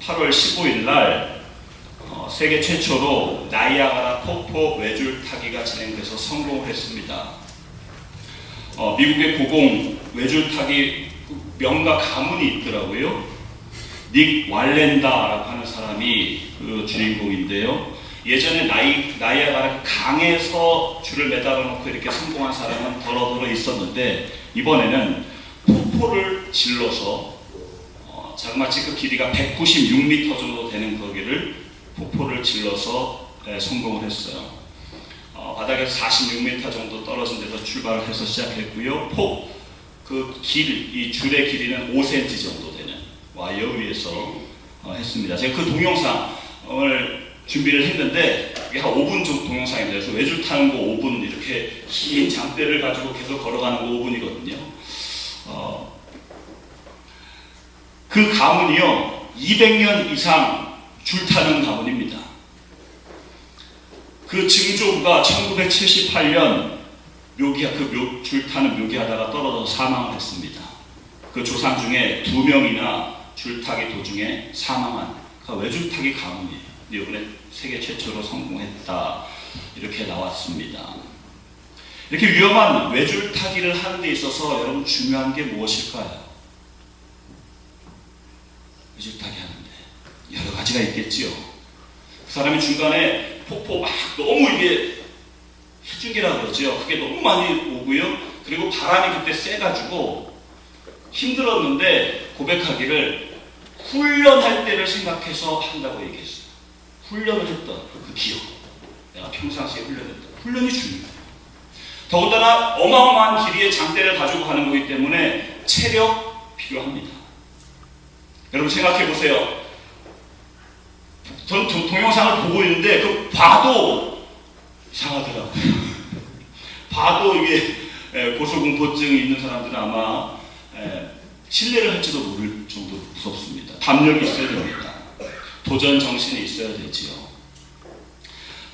8월 15일 날 세계 최초로 나이아가라 폭포 외줄타기가 진행돼서 성공을 했습니다. 미국의 고공 외줄타기 명가 가문이 있더라고요. 닉 왈렌다라고 하는 사람이 그 주인공인데요. 예전에 나이아가라 강에서 줄을 매달아 놓고 이렇게 성공한 사람은 더러더러 있었는데, 이번에는 폭포를 질러서 자그마치 그 길이가 196m 정도 되는 거기를 폭포를 질러서 성공을 했어요. 바닥에서 46m 정도 떨어진 데서 출발을 해서 시작했고요. 이 줄의 길이는 5cm 정도 되는 와이어 위에서 했습니다. 제가 그 동영상을 준비를 했는데, 이게 한 5분 정도 동영상인데, 그래서 외줄 타는 거 5분, 이렇게 긴 장대를 가지고 계속 걸어가는 거 5분이거든요. 그 가문이요, 200년 이상 줄 타는 가문입니다. 그 증조부가 1978년 줄 타는 묘기하다가 떨어져서 사망을 했습니다. 그 조상 중에 2명이나 줄타기 도중에 사망한 외줄타기 가문이에요. 이번에 세계 최초로 성공했다, 이렇게 나왔습니다. 이렇게 위험한 외줄타기를 하는 데 있어서 여러분 중요한 게 무엇일까요? 외줄타기 하는데 여러 가지가 있겠지요. 그 사람이 중간에 폭포 막 너무 이게 수증기라 그러죠. 그게 너무 많이 오고요. 그리고 바람이 그때 세가지고 힘들었는데 고백하기를 훈련할 때를 생각해서 한다고 얘기했어요. 훈련을 했던 그 기억. 내가 평상시에 훈련했던. 훈련이 중요해요. 더군다나 어마어마한 길이의 장대를 가지고 가는 거기 때문에 체력 필요합니다. 여러분 생각해 보세요. 전 동영상을 보고 있는데 봐도 이상하더라고요. 봐도 이게 고소공포증이 있는 사람들은 아마 신뢰를 할지도 모를 정도로 무섭습니다. 담력이 있어야 됩니다. 도전 정신이 있어야 되지요.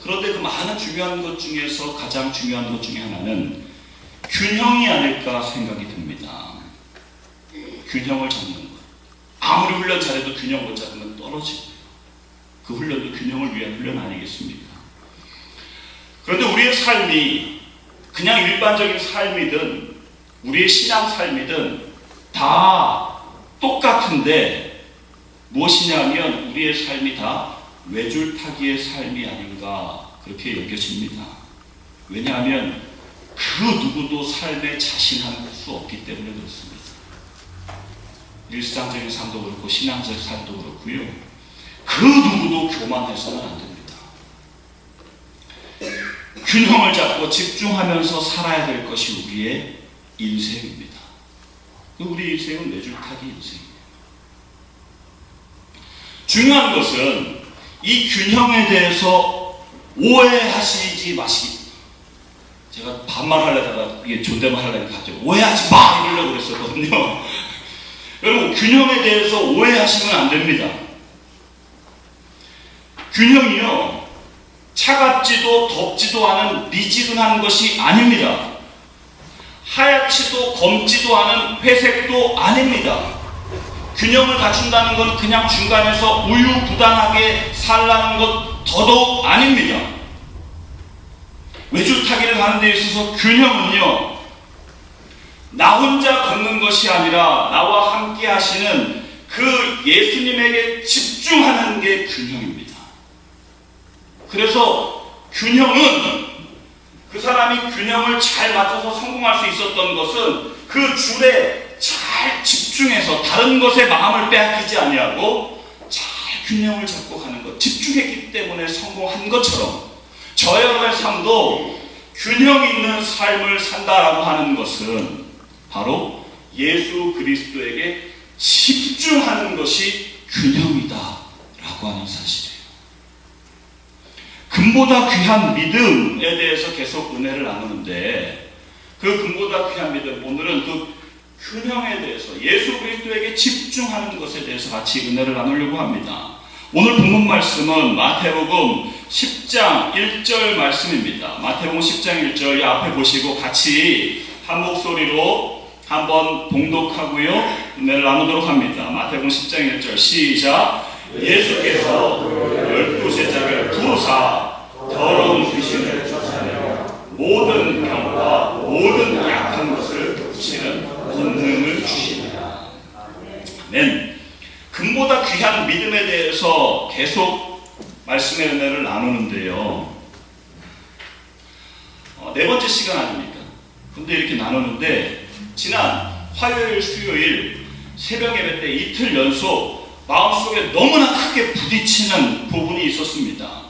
그런데 그 많은 중요한 것 중에서 가장 중요한 것 중에 하나는 균형이 아닐까 생각이 듭니다. 균형을 잡는 것. 아무리 훈련 잘해도 균형 못 잡으면 떨어지고, 그 훈련도 균형을 위한 훈련 아니겠습니까? 그런데 우리의 삶이 그냥 일반적인 삶이든 우리의 신앙 삶이든 다 똑같은데, 무엇이냐면 우리의 삶이 다 외줄타기의 삶이 아닌가, 그렇게 여겨집니다. 왜냐하면 그 누구도 삶에 자신할 수 없기 때문에 그렇습니다. 일상적인 삶도 그렇고 신앙적 삶도 그렇고요. 그 누구도 교만해서는 안 됩니다. 균형을 잡고 집중하면서 살아야 될 것이 우리의 인생입니다. 우리 인생은 외줄타기 인생이에요. 중요한 것은 이 균형에 대해서 오해하시지 마시기. 제가 반말하려다가 이게 존댓말 하려니까 갑자기 오해하지 마! 이러려고 그랬었거든요. 여러분, 균형에 대해서 오해하시면 안 됩니다. 균형이요, 차갑지도 덥지도 않은 미지근한 것이 아닙니다. 하얗지도 검지도 않은 회색도 아닙니다. 균형을 갖춘다는 건 그냥 중간에서 우유부단하게 살라는 것 더더욱 아닙니다. 외줄타기를 하는 데 있어서 균형은요, 나 혼자 걷는 것이 아니라 나와 함께 하시는 그 예수님에게 집중하는 게 균형입니다. 그래서 균형은, 그 사람이 균형을 잘 맞춰서 성공할 수 있었던 것은 그 줄에 잘 집중해서 다른 것에 마음을 빼앗기지 아니하고 잘 균형을 잡고 가는 것, 집중했기 때문에 성공한 것처럼 저 여러분의 삶도 균형 있는 삶을 산다라고 하는 것은 바로 예수 그리스도에게 집중하는 것이 균형이다라고 하는 사실이에요. 금보다 귀한 믿음에 대해서 계속 은혜를 나누는데, 그 금보다 귀한 믿음, 오늘은 그 균형에 대해서 예수 그리스도에게 집중하는 것에 대해서 같이 은혜를 나누려고 합니다. 오늘 본문 말씀은 마태복음 10장 1절 말씀입니다. 마태복음 10장 1절, 이 앞에 보시고 같이 한 목소리로 한번 봉독하고요, 은혜를 나누도록 합니다. 마태복음 10장 1절 시작. 예수께서 12제자를 부르사 더러운 귀신을 쫓아내며 모든 병과 모든 약한 것을 고치는 권능을 주시니라. 아멘. 금보다 귀한 믿음에 대해서 계속 말씀의 은혜를 나누는데요. 네 번째 시간 아닙니까? 근데 이렇게 나누는데 지난 화요일, 수요일 새벽 예배 때 이틀 연속 마음속에 너무나 크게 부딪히는 부분이 있었습니다.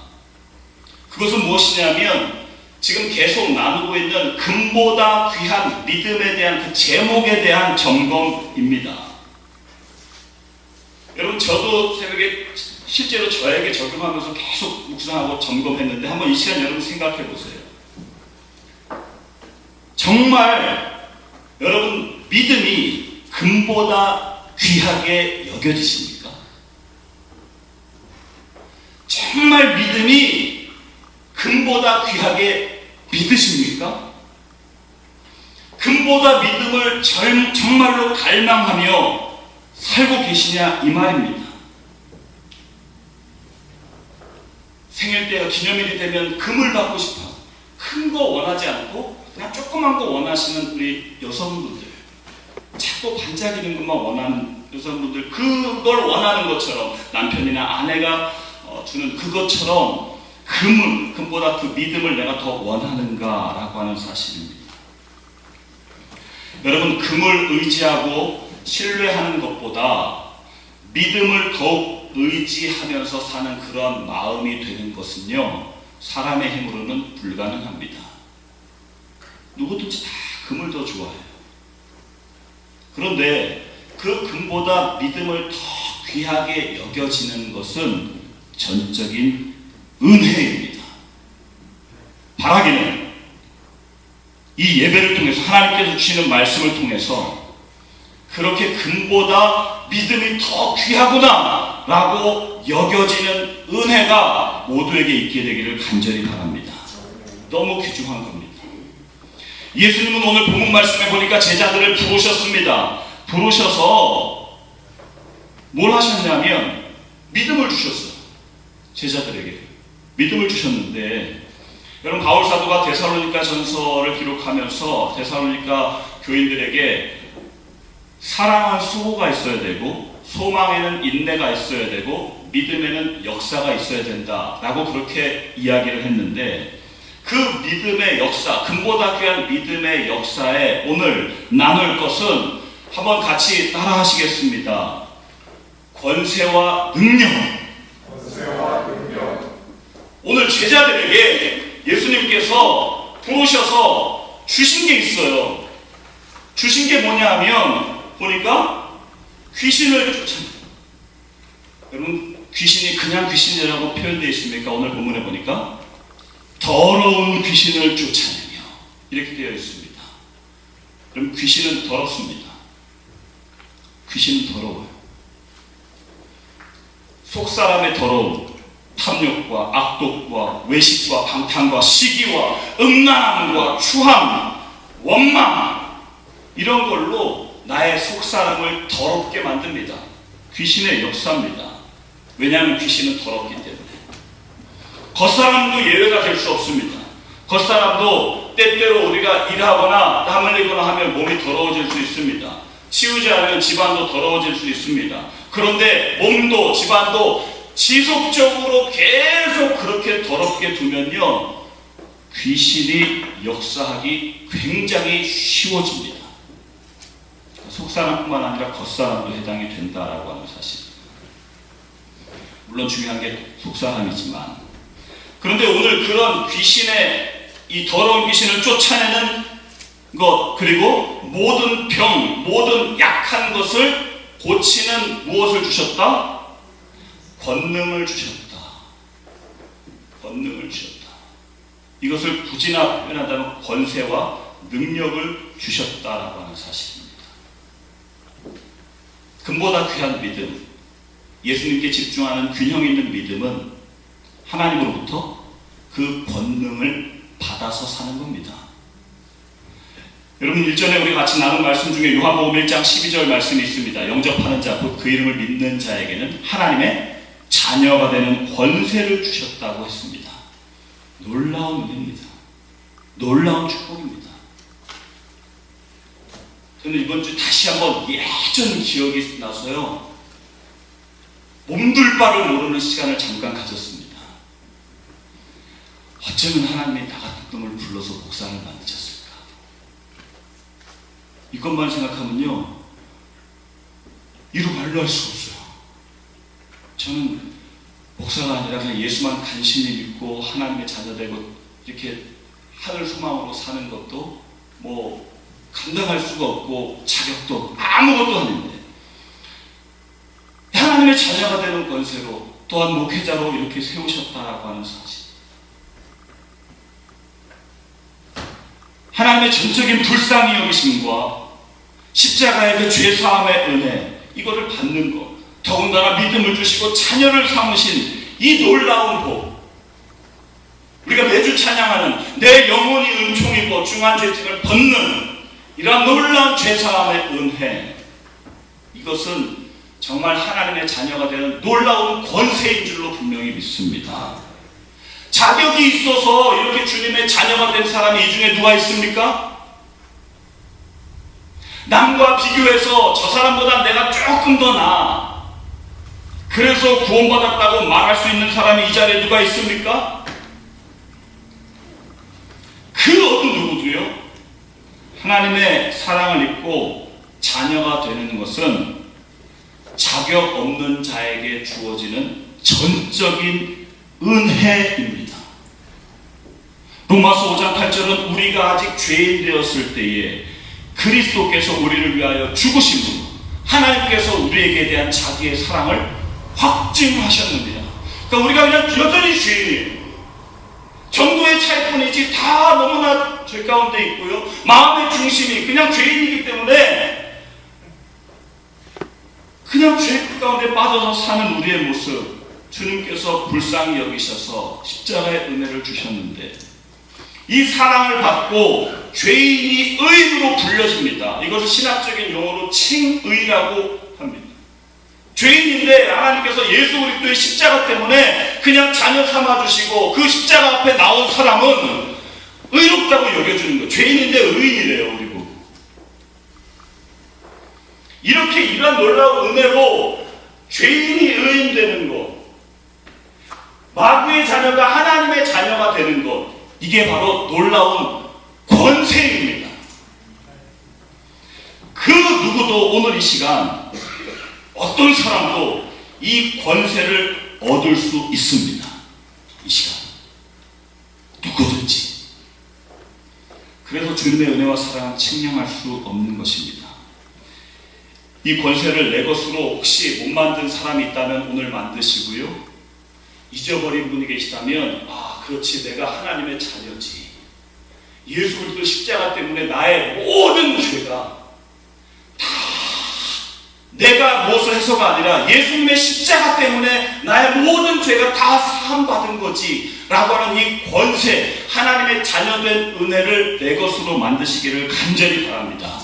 그것은 무엇이냐면 지금 계속 나누고 있는 금보다 귀한 믿음에 대한 그 제목에 대한 점검입니다. 여러분, 저도 새벽에 실제로 저에게 적용하면서 계속 묵상하고 점검했는데 한번 이 시간 여러분 생각해 보세요. 정말 여러분 믿음이 금보다 귀하게 여겨지십니까? 정말 믿음이 금보다 귀하게 믿으십니까? 금보다 믿음을 정말로 갈망하며 살고 계시냐 이 말입니다. 생일 때가 기념일이 되면 금을 받고 싶어 큰 거 원하지 않고 그냥 조그만 거 원하시는 우리 여성분들, 자꾸 반짝이는 것만 원하는 여성분들, 그걸 원하는 것처럼 남편이나 아내가 주는 그것처럼 금보다 그 믿음을 내가 더 원하는가라고 하는 사실입니다. 여러분, 금을 의지하고 신뢰하는 것보다 믿음을 더욱 의지하면서 사는 그런 마음이 되는 것은요, 사람의 힘으로는 불가능합니다. 누구든지 다 금을 더 좋아해요. 그런데 그 금보다 믿음을 더 귀하게 여겨지는 것은 전적인 은혜입니다. 바라기는 이 예배를 통해서 하나님께서 주시는 말씀을 통해서 그렇게 금보다 믿음이 더 귀하구나 라고 여겨지는 은혜가 모두에게 있게 되기를 간절히 바랍니다. 너무 귀중한 겁니다. 예수님은 오늘 본문 말씀에 보니까 제자들을 부르셨습니다. 부르셔서 뭘 하셨냐면 믿음을 주셨어요. 제자들에게 믿음을 주셨는데, 여러분, 바울 사도가 데살로니가 전서를 기록하면서 데살로니가 교인들에게 사랑한 수고가 있어야 되고 소망에는 인내가 있어야 되고 믿음에는 역사가 있어야 된다라고 그렇게 이야기를 했는데, 그 믿음의 역사, 금보다 귀한 믿음의 역사에 오늘 나눌 것은 한번 같이 따라 하시겠습니다. 권세와 능력. 오늘 제자들에게 예수님께서 부르셔서 주신 게 있어요. 주신 게 뭐냐 하면 보니까 귀신을 쫓아내요. 여러분, 귀신이 그냥 귀신이라고 표현되어 있습니까? 오늘 본문에 보니까 더러운 귀신을 쫓아내며 이렇게 되어 있습니다. 그럼 귀신은 더럽습니다. 귀신은 더러워요. 속사람의 더러움, 탐욕과 악독과 외식과 방탕과 시기와 음란함과 추함, 원망, 이런 걸로 나의 속사람을 더럽게 만듭니다. 귀신의 역사입니다. 왜냐하면 귀신은 더럽기 때문에. 겉사람도 예외가 될 수 없습니다. 겉사람도 때때로 우리가 일하거나 땀 흘리거나 하면 몸이 더러워질 수 있습니다. 치우지 않으면 집안도 더러워질 수 있습니다. 그런데 몸도 집안도 지속적으로 계속 그렇게 더럽게 두면요, 귀신이 역사하기 굉장히 쉬워집니다. 속사람뿐만 아니라 겉사람도 해당이 된다라고 하는 사실. 물론 중요한 게 속사람이지만, 그런데 오늘 그런 귀신의, 이 더러운 귀신을 쫓아내는 것, 그리고 모든 병, 모든 약한 것을 고치는 무엇을 주셨다? 권능을 주셨다. 권능을 주셨다. 이것을 부지나 표현한다면 권세와 능력을 주셨다라고 하는 사실입니다. 금보다 귀한 믿음, 예수님께 집중하는 균형 있는 믿음은 하나님으로부터 그 권능을 받아서 사는 겁니다. 여러분, 일전에 우리 같이 나눈 말씀 중에 요한복음 1장 12절 말씀이 있습니다. 영접하는 자, 곧 그 이름을 믿는 자에게는 하나님의 자녀가 되는 권세를 주셨다고 했습니다. 놀라운 은혜입니다. 놀라운 축복입니다. 저는 이번 주 다시 한번 예전 기억이 나서요, 몸둘 바를 모르는 시간을 잠깐 가졌습니다. 어쩌면 하나님이 나 같은 놈을 불러서 목사를 만드셨을까? 이것만 생각하면요, 이루 말로 할 수가 없어요. 저는 목사가 아니라 그냥 예수만 간신히 믿고 하나님의 자녀되고 이렇게 하늘 소망으로 사는 것도 뭐 감당할 수가 없고 자격도 없고 아무것도 아닌데, 하나님의 자녀가 되는 권세로 또한 목회자로 이렇게 세우셨다라고 하는 사실, 하나님의 전적인 불쌍히 여기심과 십자가의 그 죄사함의 은혜, 이거를 받는 것, 더군다나 믿음을 주시고 자녀를 삼으신 이 놀라운 복, 우리가 매주 찬양하는 내 영혼이 은총이고 중한 죄짐을 벗는 이러한 놀라운 죄사함의 은혜, 이것은 정말 하나님의 자녀가 되는 놀라운 권세인 줄로 분명히 믿습니다. 자격이 있어서 이렇게 주님의 자녀가 된 사람이 이 중에 누가 있습니까? 남과 비교해서 저 사람보다 내가 조금 더 나아, 그래서 구원받았다고 말할 수 있는 사람이 이 자리에 누가 있습니까? 그 어느 누구도요, 하나님의 사랑을 입고 자녀가 되는 것은 자격 없는 자에게 주어지는 전적인 은혜입니다. 로마서 5장 8절은 우리가 아직 죄인 되었을 때에 그리스도께서 우리를 위하여 죽으심으로 하나님께서 우리에게 대한 자기의 사랑을 확증하셨느니라. 그러니까 우리가 그냥 여전히 죄인이에요. 정도의 차이뿐이지 다 너무나 죄 가운데 있고요, 마음의 중심이 그냥 죄인이기 때문에 그냥 죄 가운데 빠져서 사는 우리의 모습, 주님께서 불쌍히 여기셔서 십자가의 은혜를 주셨는데, 이 사랑을 받고 죄인이 의인으로 불려집니다. 이것을 신학적인 용어로 칭의라고 합니다. 죄인인데 하나님께서 예수 그리스도의 십자가 때문에 그냥 자녀 삼아주시고 그 십자가 앞에 나온 사람은 의롭다고 여겨주는 거예요. 죄인인데 의인이래요, 우리 보고. 이렇게 이러한 놀라운 은혜로 죄인이 의인 되는 것, 마귀의 자녀가 하나님의 자녀가 되는 것, 이게 바로 놀라운 권세입니다. 그 누구도 오늘 이 시간 어떤 사람도 이 권세를 얻을 수 있습니다. 이 시간 누구든지. 그래서 주님의 은혜와 사랑은 측량할 수 없는 것입니다. 이 권세를 내 것으로 혹시 못 만든 사람이 있다면 오늘 만드시고요, 잊어버린 분이 계시다면, 아 그렇지, 내가 하나님의 자녀지, 예수 그리스도 십자가 때문에 나의 모든 죄가 다 내가 무엇을 해서가 아니라 예수님의 십자가 때문에 나의 모든 죄가 다 사함받은 거지 라고 하는 이 권세, 하나님의 자녀된 은혜를 내 것으로 만드시기를 간절히 바랍니다.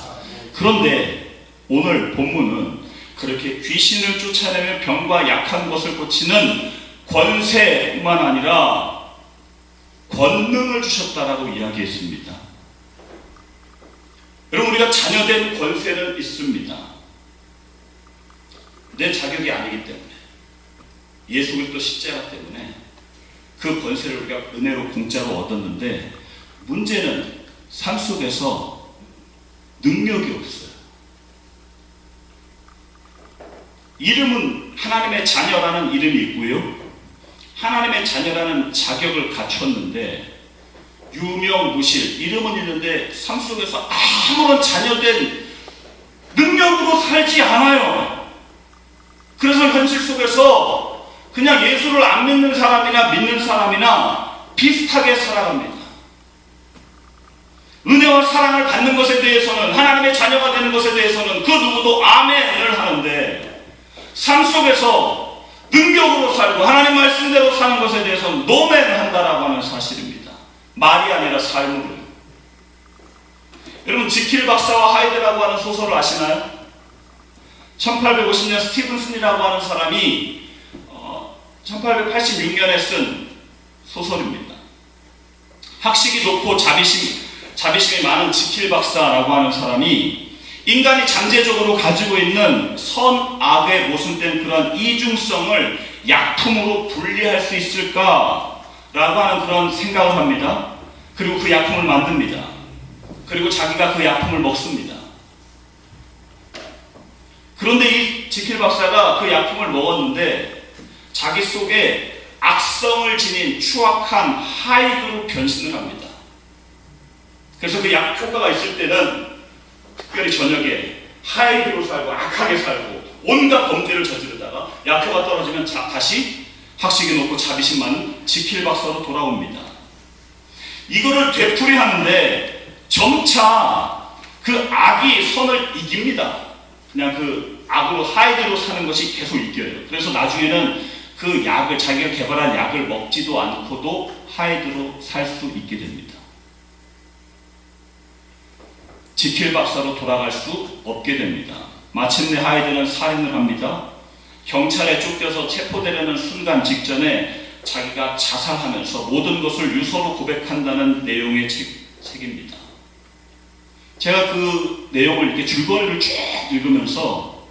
그런데 오늘 본문은 그렇게 귀신을 쫓아내며 병과 약한 것을 고치는 권세뿐만 아니라 권능을 주셨다라고 이야기했습니다. 여러분, 우리가 자녀된 권세는 있습니다. 내 자격이 아니기 때문에, 예수 그리스도 십자가 때문에 그 권세를 우리가 은혜로 공짜로 얻었는데, 문제는 삶 속에서 능력이 없어요. 이름은 하나님의 자녀라는 이름이 있고요, 하나님의 자녀라는 자격을 갖췄는데 유명무실, 이름은 있는데 삶 속에서 아무런 자녀된 능력으로 살지 않아요. 그래서 현실 속에서 그냥 예수를 안 믿는 사람이나 믿는 사람이나 비슷하게 살아갑니다. 은혜와 사랑을 받는 것에 대해서는, 하나님의 자녀가 되는 것에 대해서는 그 누구도 아멘을 하는데, 삶 속에서 능력으로 살고 하나님 말씀대로 사는 것에 대해서는 노멘을 한다라고 하는 사실입니다. 말이 아니라 삶으로. 여러분, 지킬 박사와 하이드라고 하는 소설을 아시나요? 1850년 스티븐슨이라고 하는 사람이 1886년에 쓴 소설입니다. 학식이 좋고 자비심이 많은 지킬 박사라고 하는 사람이 인간이 잠재적으로 가지고 있는 선악에 모순된 그런 이중성을 약품으로 분리할 수 있을까라고 하는 그런 생각을 합니다. 그리고 그 약품을 만듭니다. 그리고 자기가 그 약품을 먹습니다. 그런데 이 지킬 박사가 그 약품을 먹었는데 자기 속에 악성을 지닌 추악한 하이드로 변신을 합니다. 그래서 그 약 효과가 있을 때는 특별히 저녁에 하이드로 살고 악하게 살고 온갖 범죄를 저지르다가 약효가 떨어지면 다시 학식이 높고 자비심 많은 지킬 박사로 돌아옵니다. 이거를 되풀이하는데 점차 그 악이 선을 이깁니다. 그냥 그 악으로 하이드로 사는 것이 계속 이겨요. 그래서 나중에는 그 약을 자기가 개발한 약을 먹지도 않고도 하이드로 살 수 있게 됩니다. 지킬 박사로 돌아갈 수 없게 됩니다. 마침내 하이드는 살인을 합니다. 경찰에 쫓겨서 체포되려는 순간 직전에 자기가 자살하면서 모든 것을 유서로 고백한다는 내용의 책입니다. 제가 그 내용을 이렇게 줄거리를 쭉 읽으면서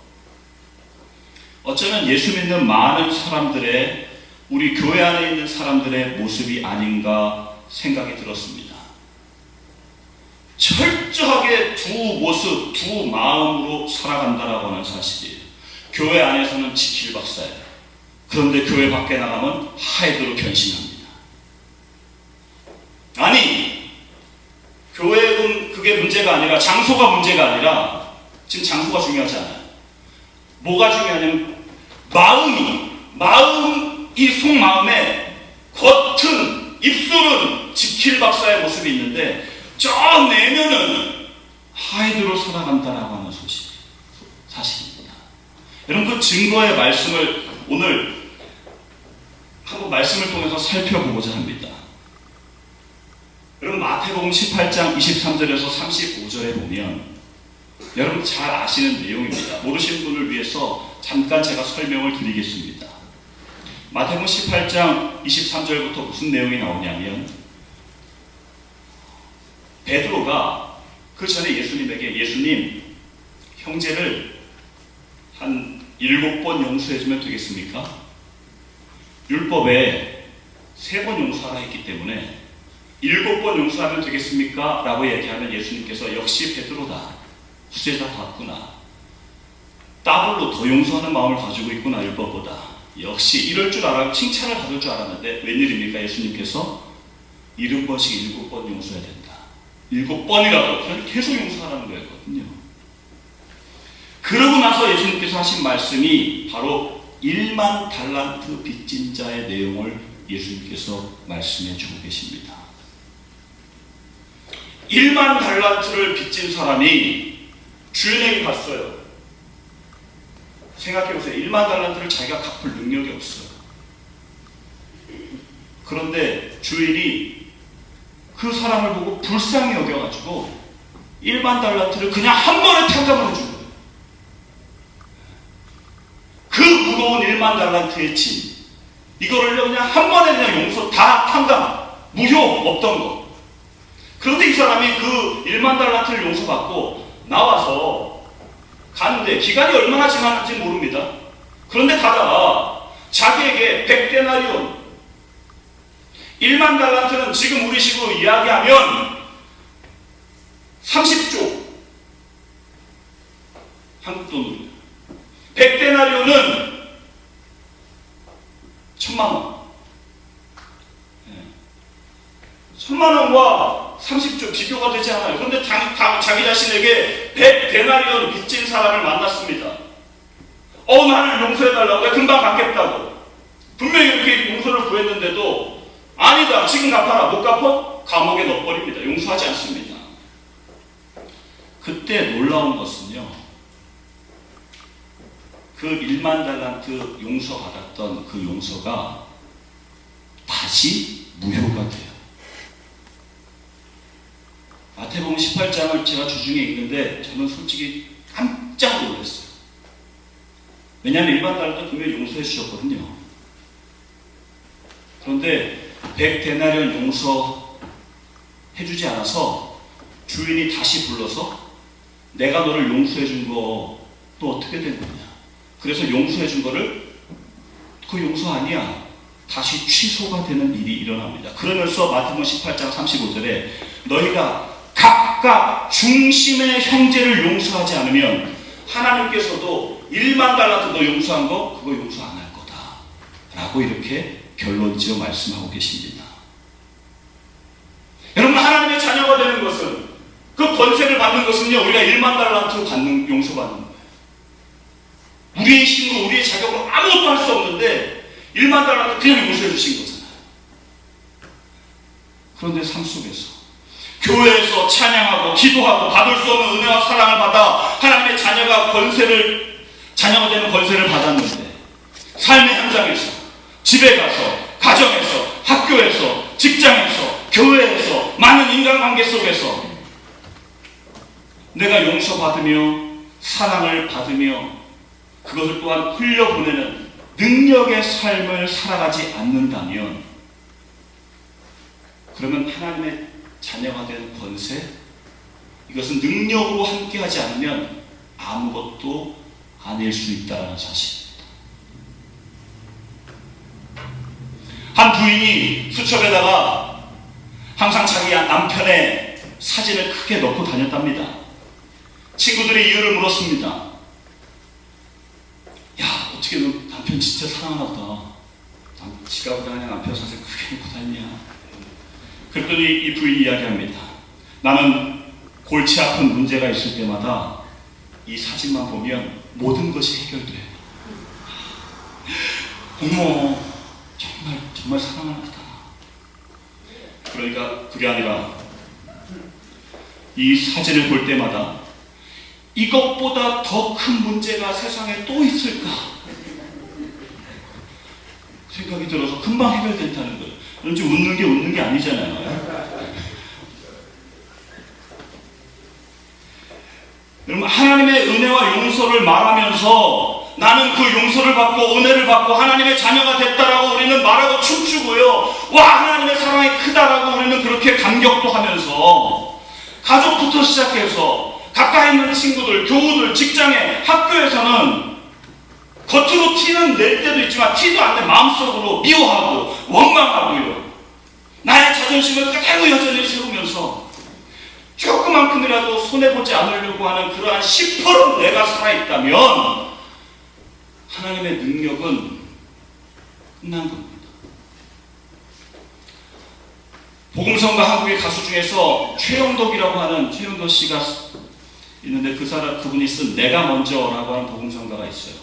어쩌면 예수 믿는 많은 사람들의, 우리 교회 안에 있는 사람들의 모습이 아닌가 생각이 들었습니다. 철저하게 두 모습, 두 마음으로 살아간다라고 하는 사실이에요. 교회 안에서는 지킬 박사예요. 그런데 교회 밖에 나가면 하이드로 변신합니다. 아니, 교회는 그게 문제가 아니라, 장소가 문제가 아니라, 지금 장소가 중요하지 않아요. 뭐가 중요하냐면 이 속마음에 겉은, 입술은 지킬 박사의 모습이 있는데 저 내면은 하이드로 살아간다라고 하는 사실입니다. 여러분, 그 증거의 말씀을 오늘 한번 말씀을 통해서 살펴보고자 합니다. 여러분, 마태복음 18장 23절에서 35절에 보면 여러분 잘 아시는 내용입니다. 모르시는 분을 위해서 잠깐 제가 설명을 드리겠습니다. 마태복음 18장 23절부터 무슨 내용이 나오냐면, 베드로가 그 전에 예수님에게, 예수님, 형제를 한 7번 용서해주면 되겠습니까? 율법에 3번 용서하라 했기 때문에 7번 용서하면 되겠습니까? 라고 얘기하면 예수님께서 역시 베드로다, 후제자 같구나, 더블로 더 용서하는 마음을 가지고 있구나, 율법보다. 역시 이럴 줄 알아, 칭찬을 받을 줄 알았는데 웬일입니까? 예수님께서 70번씩 7번 용서해야 된다. 7번이라도 계속 용서하라는 거였거든요. 그러고 나서 예수님께서 하신 말씀이 바로 1만 달란트 빚진 자의 내용을 예수님께서 말씀해 주고 계십니다. 1만 달란트를 빚진 사람이 주인에게 갔어요. 생각해보세요. 1만 달란트를 자기가 갚을 능력이 없어요. 그런데 주인이 그 사람을 보고 불쌍히 여겨가지고 1만 달란트를 그냥 한 번에 탕감을 해준 거예요. 그 무거운 1만 달란트의 짐, 이거를 그냥 한 번에 그냥 용서 다 탕감, 무효 없던 거. 그런데 이 사람이 그 1만 달란트를 용서받고 나와서 가는데 기간이 얼마나 지났는지 모릅니다. 그런데 가다가 자기에게 100데나리온, 1만 달란트는 지금 우리 식으로 이야기하면 30조 한국 돈으로, 100데나리온은 1000만 원. 1000만 원과 30조 비교가 되지 않아요. 그런데 자기 자신에게 100데나리온 빚진 사람을 만났습니다. 나를 용서해달라고, 내가 금방 갚겠다고. 분명히 이렇게 용서를 구했는데도 아니다, 지금 갚아라. 못 갚아? 감옥에 넣어버립니다. 용서하지 않습니다. 그때 놀라운 것은요, 그 1만 달란트 용서받았던 그 용서가 다시 무효가 돼요. 마태복음 18장을 제가 주중에 읽는데 저는 솔직히 깜짝 놀랐어요. 왜냐하면 1만 달란트 분명히 용서해 주셨거든요. 그런데 100데나리온 용서해주지 않아서 주인이 다시 불러서 내가 너를 용서해준 거 또 어떻게 된 거냐. 그래서 용서해준 거를 그 용서 아니야. 다시 취소가 되는 일이 일어납니다. 그러면서 마태복음 18장 35절에 너희가 각각 중심의 형제를 용서하지 않으면 하나님께서도 1만 달란트 너 용서한 거 그거 용서 안 할 거다 라고 이렇게 결론지어 말씀하고 계십니다. 여러분, 하나님의 자녀가 되는 것은, 그 권세를 받는 것은요, 우리가 1만 달란트 받는, 용서받는 거예요. 우리의 힘으로, 우리의 자격으로 아무것도 할 수 없는데 1만 달란트 그냥 용서해 주신 거잖아요. 그런데 삶 속에서 교회에서 찬양하고 기도하고 받을 수 없는 은혜와 사랑을 받아 하나님의 자녀가 되는 권세를 받았는데, 삶의 현장에서, 집에 가서, 가정에서, 학교에서, 직장에서, 교회에서, 많은 인간관계 속에서 내가 용서받으며 사랑을 받으며 그것을 또한 흘려보내는 능력의 삶을 살아가지 않는다면, 그러면 하나님의 자녀가 된 권세, 이것은 능력으로 함께하지 않으면 아무것도 아닐 수 있다는 사실입니다. 한 부인이 수첩에다가 항상 자기 남편의 사진을 크게 넣고 다녔답니다. 친구들이 이유를 물었습니다. 야, 어떻게 너 남편 진짜 사랑하나 보다. 지가 보다 그냥 남편 사진 크게 놓고 다녔냐. 그랬더니 이 부인이 이야기합니다. 나는 골치 아픈 문제가 있을 때마다 이 사진만 보면 모든 것이 해결돼. 어머, 정말 사랑하나 보다. 그러니까 그게 아니라 이 사진을 볼 때마다 이것보다 더 큰 문제가 세상에 또 있을까 생각이 들어서 금방 해결된다는 거예요. 왠지 웃는 게 아니잖아요. 여러분, 하나님의 은혜와 용서를 말하면서 나는 그 용서를 받고 은혜를 받고 하나님의 자녀가 됐다라고 우리는 말하고 춤추고요. 와, 하나님의 사랑이 크다라고 우리는 그렇게 감격도 하면서, 가족부터 시작해서 가까이 있는 친구들, 교우들, 직장에, 학교에서는 겉으로 티는 낼 때도 있지만 티도 안 내 마음속으로 미워하고 원망하고요. 나의 자존심을 그대로 여전히 세우면서 조그만큼이라도 손해보지 않으려고 하는 그러한 10% 내가 살아있다면 하나님의 능력은 끝난 겁니다. 복음성가 한국의 가수 중에서 최영덕이라고 하는 최영덕 씨가 있는데 그분이 쓴 내가 먼저라고 하는 복음성가가 있어요.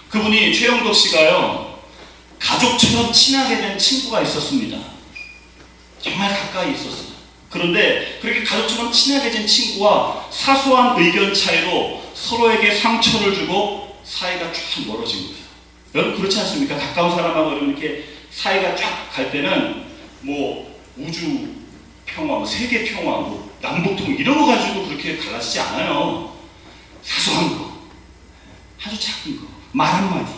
그분이 최영덕 씨가요, 가족처럼 친하게 된 친구가 있었습니다. 정말 가까이 있었어요. 그런데 그렇게 가족처럼 친하게 된 친구와 사소한 의견 차이로 서로에게 상처를 주고 사이가 쫙 멀어진 거예요. 여러분 그렇지 않습니까? 가까운 사람하고 이렇게 사이가 쫙 갈 때는 뭐 우주 평화, 세계 평화, 남북통 이런 거 가지고 그렇게 갈라지지 않아요. 사소한 거, 아주 작은 거, 말 한마디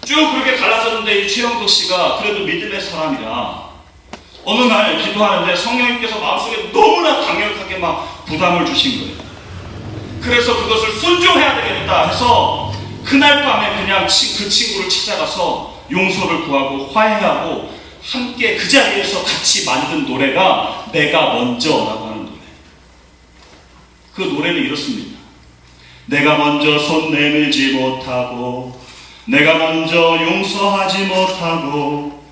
쭉 그렇게 갈라졌는데, 이 최영덕 씨가 그래도 믿음의 사람이라 어느 날 기도하는데 성령님께서 마음속에 너무나 강력하게 막 부담을 주신 거예요. 그래서 그것을 순종해야 되겠다 해서 그날 밤에 그냥 그 친구를 찾아가서 용서를 구하고 화해하고 함께 그 자리에서 같이 만든 노래가 내가 먼저라고 하는 노래. 그 노래는 이렇습니다. 내가 먼저 손 내밀지 못하고, 내가 먼저 용서하지 못하고,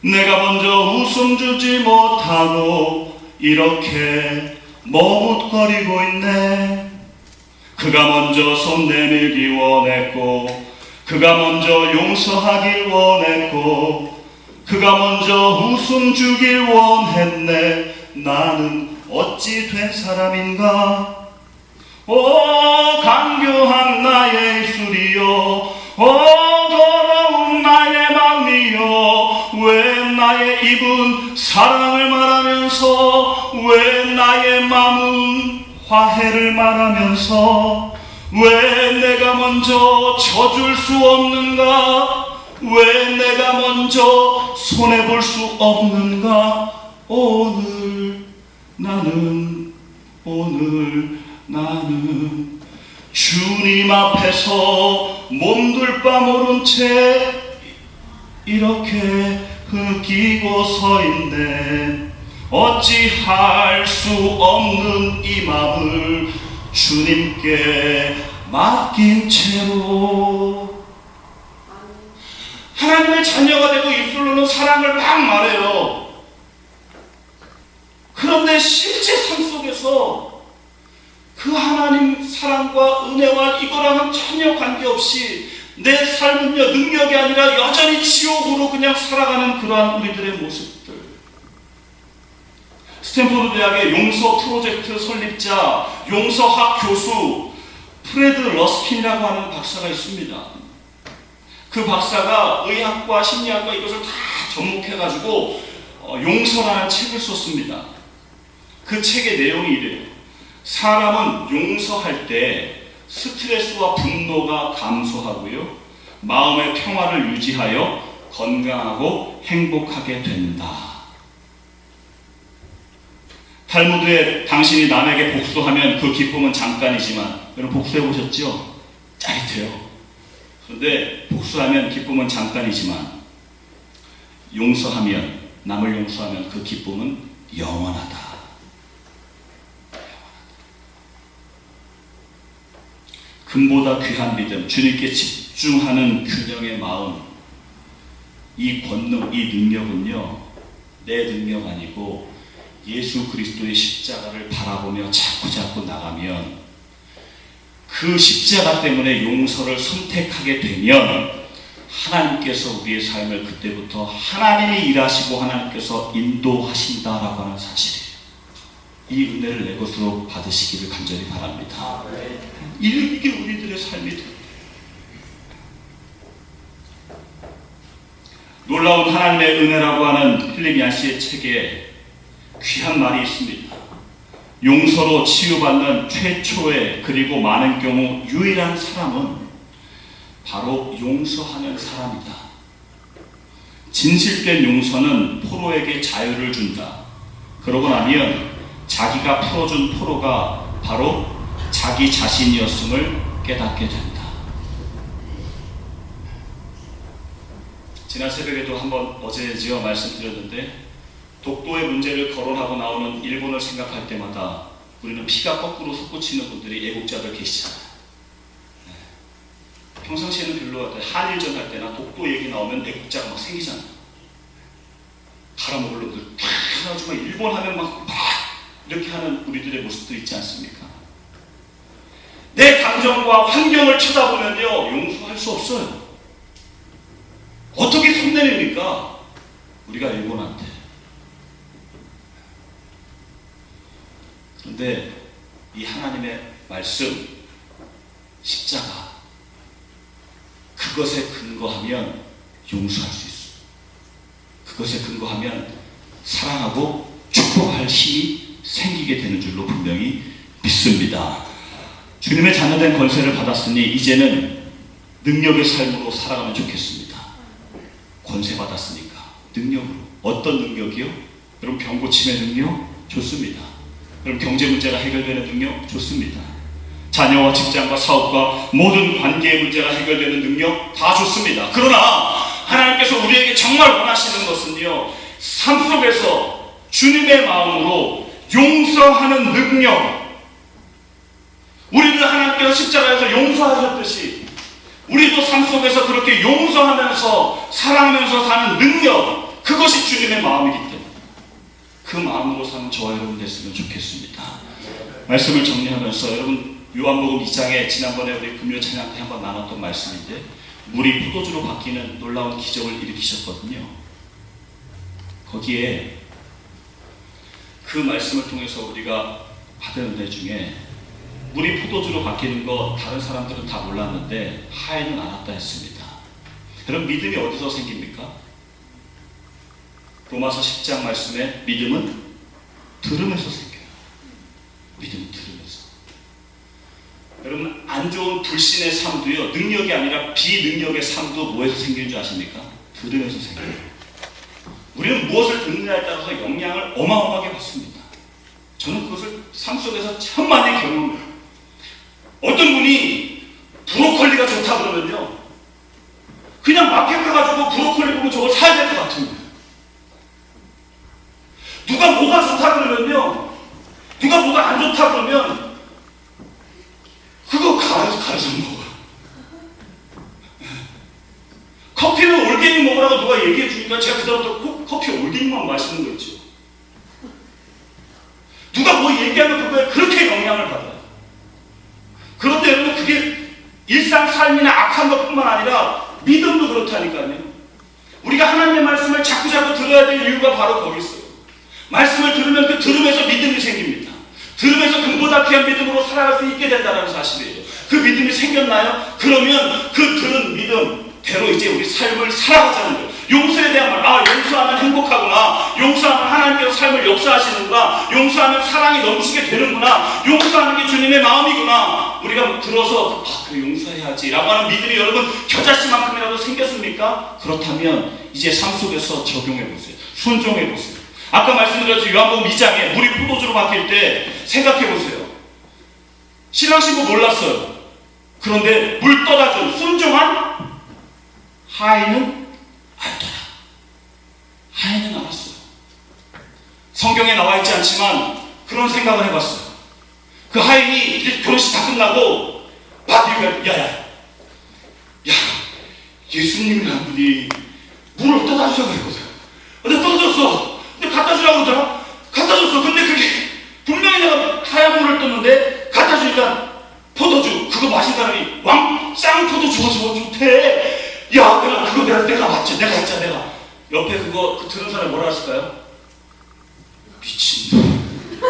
내가 먼저 웃음 주지 못하고 이렇게 머뭇거리고 있네. 그가 먼저 손 내밀기 원했고, 그가 먼저 용서하길 원했고, 그가 먼저 웃음 주길 원했네. 나는 어찌 된 사람인가? 오 간교한 나의 입술이요, 오 더러운 나의 마음이요, 왜 나의 입은 사랑을 말하면서, 왜 나의 마음은 화해를 말하면서, 왜 내가 먼저 져줄 수 없는가? 왜 내가 먼저 손해볼 수 없는가? 오늘 나는 주님 앞에서 몸둘 바 모른 채 이렇게 흐끼고 서 있네. 어찌할 수 없는 이 마음을 주님께 맡긴 채로. 하나님의 자녀가 되고 입술로는 사랑을 막 말해요. 그런데 실제 삶 속에서 그 하나님 사랑과 은혜와 이거랑은 전혀 관계없이 내 삶은요, 능력이 아니라 여전히 지옥으로 그냥 살아가는 그러한 우리들의 모습들. 스탠포드 대학의 용서 프로젝트 설립자, 용서학 교수 프레드 러스킨이라고 하는 박사가 있습니다. 그 박사가 의학과 심리학과 이것을 다 접목해가지고 용서라는 책을 썼습니다. 그 책의 내용이 이래요. 사람은 용서할 때 스트레스와 분노가 감소하고요, 마음의 평화를 유지하여 건강하고 행복하게 된다. 탈무드에 당신이 남에게 복수하면 그 기쁨은 잠깐이지만, 여러분 복수해 보셨죠? 짜릿해요. 그런데 복수하면 기쁨은 잠깐이지만 용서하면, 남을 용서하면 그 기쁨은 영원하다. 금보다 귀한 믿음, 주님께 집중하는 균형의 마음, 이 권능, 이 능력은요, 내 능력 아니고 예수 그리스도의 십자가를 바라보며 자꾸 나가면, 그 십자가 때문에 용서를 선택하게 되면 하나님께서 우리의 삶을 그때부터 하나님이 일하시고 하나님께서 인도하신다라고 하는 사실이에요. 이 은혜를 내 것으로 받으시기를 간절히 바랍니다. 이게 우리들의 삶이 됩니다. 놀라운 하나님의 은혜라고 하는 필립 얀시의 책에 귀한 말이 있습니다. 용서로 치유받는 최초의, 그리고 많은 경우 유일한 사람은 바로 용서하는 사람이다. 진실된 용서는 포로에게 자유를 준다. 그러고 나면 자기가 풀어준 포로가 바로 자기 자신이었음을 깨닫게 된다. 지난 새벽에도 한번 어제지요 말씀드렸는데, 독도의 문제를 거론하고 나오는 일본을 생각할 때마다 우리는 피가 거꾸로 솟구치는 분들이 애국자들 계시잖아요. 평상시에는 별로 한일전 할 때나 독도 얘기 나오면 애국자가 막 생기잖아요. 갈아먹을 놈들 탁 해가지고 일본 하면 막 이렇게 하는 우리들의 모습도 있지 않습니까? 내 감정과 환경을 쳐다보면요, 용서할 수 없어요. 어떻게 손 내립니까? 우리가 일본한테. 그런데 이 하나님의 말씀, 십자가, 그것에 근거하면 용서할 수 있어요. 그것에 근거하면 사랑하고 축복할 힘이 생기게 되는 줄로 분명히 믿습니다. 주님의 자녀된 권세를 받았으니 이제는 능력의 삶으로 살아가면 좋겠습니다. 권세 받았으니까 능력으로. 어떤 능력이요? 여러분 병고침의 능력? 좋습니다. 여러분 경제 문제가 해결되는 능력? 좋습니다. 자녀와 직장과 사업과 모든 관계의 문제가 해결되는 능력? 다 좋습니다. 그러나 하나님께서 우리에게 정말 원하시는 것은요, 삶 속에서 주님의 마음으로 용서하는 능력. 우리를 하나님께서 십자가에서 용서하셨듯이 우리도 삶 속에서 그렇게 용서하면서 사랑하면서 사는 능력, 그것이 주님의 마음이기 때문에 그 마음으로 사는 저와 여러분 됐으면 좋겠습니다. 말씀을 정리하면서, 여러분 요한복음 2장에 지난번에 우리 금요 찬양 때 한번 나눴던 말씀인데, 물이 포도주로 바뀌는 놀라운 기적을 일으키셨거든요. 거기에 그 말씀을 통해서 우리가 받은 은혜 중에 물이 포도주로 바뀌는 거 다른 사람들은 다 몰랐는데 하인은 알았다 했습니다. 그럼 믿음이 어디서 생깁니까? 로마서 10장 말씀에 믿음은 들음에서 생겨요. 믿음은 들음에서. 여러분, 안 좋은 불신의 삶도요, 능력이 아니라 비능력의 삶도 뭐에서 생기는 줄 아십니까? 들으면서 생겨요. 우리는 무엇을 듣느냐에 따라서 영향을 어마어마하게 받습니다. 저는 그것을 삶 속에서 참 많이 경험해요. 어떤 분이 브로콜리가 좋다 그러면요, 그냥 마켓 가가지고 브로콜리 보면 저걸 사야 될 것 같은 거예요. 누가 뭐가 좋다 그러면요, 누가 뭐가 안 좋다 그러면 그거 가려서 먹어요. 커피는 올갱이 먹으라고 누가 얘기해 주니까 제가 그다음부터 커피 올갱이만 마시는 거 있죠. 누가 뭐 얘기하면 그거에 그렇게 영향을 받아요. 그런데 여러분, 그게 일상 삶이나 악한 것뿐만 아니라 믿음도 그렇다니까요. 우리가 하나님의 말씀을 자꾸 들어야 될 이유가 바로 거기 있어요. 말씀을 들으면 그 들음에서 믿음이 생깁니다. 들으면서 금보다 귀한 믿음으로 살아갈 수 있게 된다는 사실이에요. 그 믿음이 생겼나요? 그러면 그 들은 믿음대로 이제 우리 삶을 살아가자는 거예요. 용서에 대한 말, 용서하면 행복하구나, 용서하면 하나님께서 삶을 역사하시는구나, 용서하면 사랑이 넘치게 되는구나, 용서하는 게 주님의 마음이구나, 우리가 들어서 그래, 용서해야지 라고 하는 믿음이 여러분 겨자씨만큼이라도 생겼습니까? 그렇다면 이제 삶 속에서 적용해보세요. 순종해보세요. 아까 말씀드렸죠. 요한복음 2장에 물이 포도주로 바뀔 때 생각해보세요. 신앙신고 몰랐어요. 그런데 물 떠다준 순종한 하인은 알더라. 하인은 알았어요. 성경에 나와 있지 않지만 그런 생각을 해봤어요. 그 하인이 이제 결혼식 다 끝나고 막 야야 예수님이라는 분이 물을 떠다주자고 했거든. 근데 떠다줬어. 근데 갖다 주라고 그러더라. 갖다 줬어. 근데 그게 분명히 내가 하얀 물을 떴는데 갖다 주니까 포도주 그거 마신 사람이 왕짱 포도주 좋대. 야, 그거 내가 맞지. 내가 했잖아. 내가 옆에 그거 들은 사람이 뭐라 했을까요? 미친놈.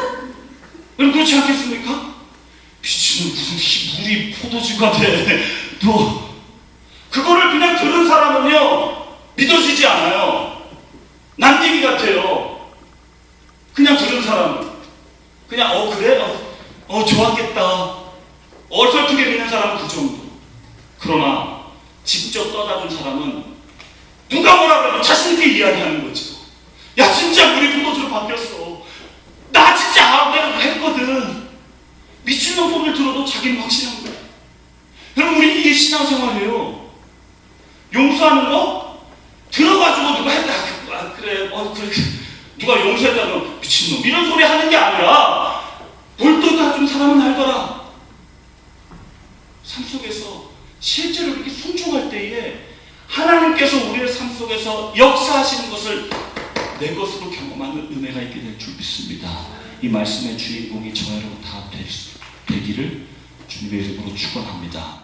여러분 그렇지 않겠습니까? 미친놈, 무슨 물이 포도주가 돼. 너 그거를 그냥 들은 사람은요 믿어지지 않아요. 난 얘기 같아요. 그냥 들은 사람은 그냥 그래? 좋았겠다. 어설프게 믿는 사람은 그 정도. 그러나 직접 떠다준 사람은 누가 뭐라 그러면 자신있게 이야기하는 거죠. 야, 진짜 물이 포도주로 바뀌었어. 나 진짜 내가 했거든. 미친놈 소리를 들어도 자기는 확신한 거야. 여러분, 우리 이게 신앙생활이에요. 용서하는 거 들어가지고 누가 했다. 그래 누가 용서했다면 미친놈 이런 소리 하는 게 아니라 뭘 떠다준 사람은 알더라. 삶 속에서 실제로 이렇게 순종할 때에 하나님께서 우리의 삶 속에서 역사하시는 것을 내 것으로 경험하는 은혜가 있게 될 줄 믿습니다. 이 말씀의 주인공이 저와 여러분 다 되기를 주님의 이름으로 축원합니다.